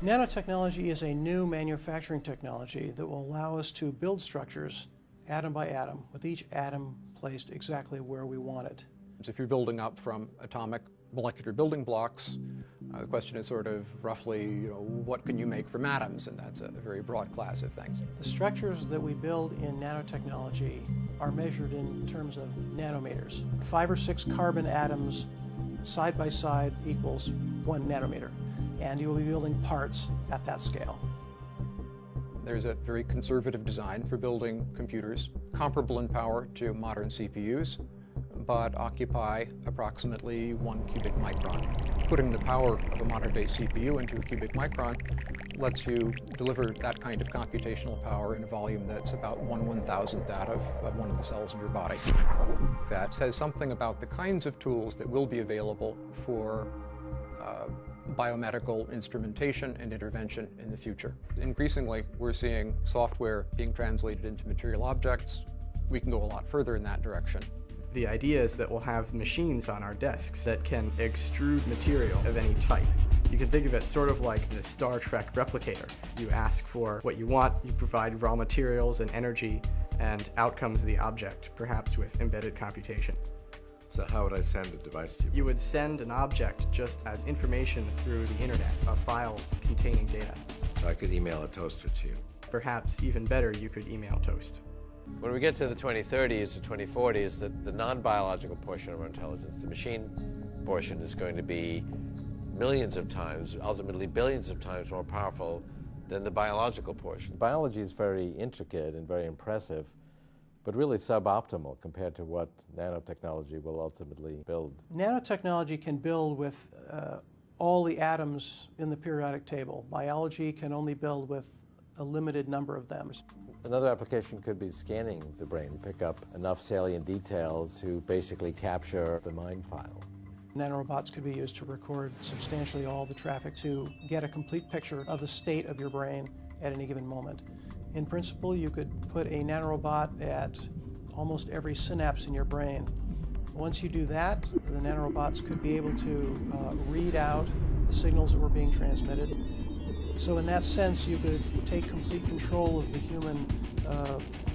Nanotechnology is a new manufacturing technology that will allow us to build structures atom by atom, with each atom placed exactly where we want it. If you're building up from atomic molecular building blocks, the question is sort of roughly, what can you make from atoms? And that's a very broad class of things. The structures that we build in nanotechnology are measured in terms of nanometers. 5 or 6 carbon atoms side by side equals 1 nanometer. And you will be building parts at that scale. There's a very conservative design for building computers, comparable in power to modern CPUs, but occupy approximately 1 cubic micron. Putting the power of a modern-day CPU into a cubic micron lets you deliver that kind of computational power in a volume that's about 1/1000th that of one of the cells in your body. That says something about the kinds of tools that will be available for biomedical instrumentation and intervention in the future. Increasingly, we're seeing software being translated into material objects. We can go a lot further in that direction. The idea is that we'll have machines on our desks that can extrude material of any type. You can think of it sort of like the Star Trek replicator. You ask for what you want, you provide raw materials and energy, and out comes the object, perhaps with embedded computation. So how would I send a device to you? You would send an object just as information through the internet, a file containing data. So I could email a toaster to you. Perhaps even better, you could email toast. When we get to the 2030s to 2040s, the non-biological portion of our intelligence, the machine portion, is going to be millions of times, ultimately billions of times more powerful than the biological portion. Biology is very intricate and very impressive, but really suboptimal compared to what nanotechnology will ultimately build. Nanotechnology can build with all the atoms in the periodic table. Biology can only build with a limited number of them. Another application could be scanning the brain, pick up enough salient details to basically capture the mind file. Nanorobots could be used to record substantially all the traffic to get a complete picture of the state of your brain at any given moment. In principle, you could put a nanorobot at almost every synapse in your brain. Once you do that, the nanorobots could be able to read out the signals that were being transmitted. So in that sense, you could take complete control of the human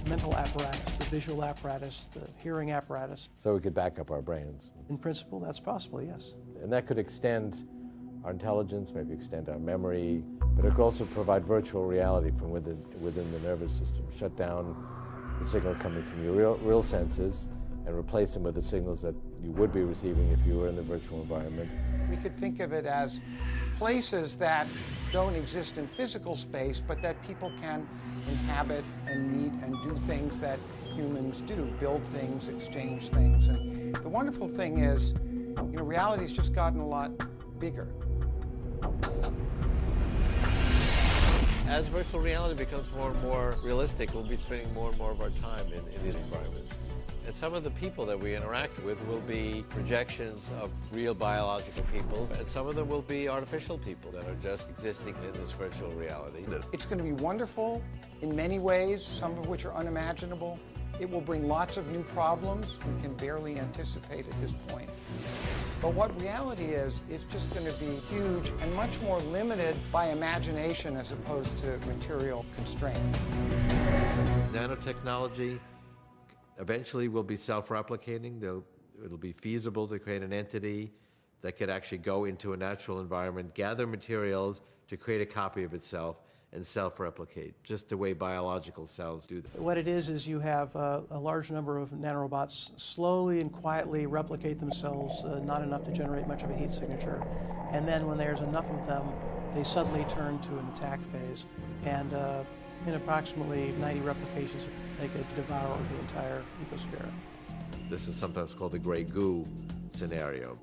mental apparatus, the visual apparatus, the hearing apparatus. So we could back up our brains. In principle, that's possible, yes. And that could extend our intelligence, maybe extend our memory, but it could also provide virtual reality from within the nervous system. Shut down the signal coming from your real senses and replace them with the signals that you would be receiving if you were in the virtual environment. We could think of it as places that don't exist in physical space, but that people can inhabit and meet and do things that humans do, build things, exchange things. And the wonderful thing is, reality's just gotten a lot bigger. As virtual reality becomes more and more realistic, we'll be spending more and more of our time in these environments. And some of the people that we interact with will be projections of real biological people, and some of them will be artificial people that are just existing in this virtual reality. It's going to be wonderful in many ways, some of which are unimaginable. It will bring lots of new problems we can barely anticipate at this point. But what reality is, it's just going to be huge and much more limited by imagination as opposed to material constraint. Nanotechnology eventually will be self-replicating. It'll be feasible to create an entity that could actually go into a natural environment, gather materials to create a copy of itself, and self-replicate, just the way biological cells do that. What it is you have a large number of nanorobots slowly and quietly replicate themselves, not enough to generate much of a heat signature. And then when there's enough of them, they suddenly turn to an attack phase. And in approximately 90 replications, they could devour the entire ecosphere. This is sometimes called the gray goo scenario.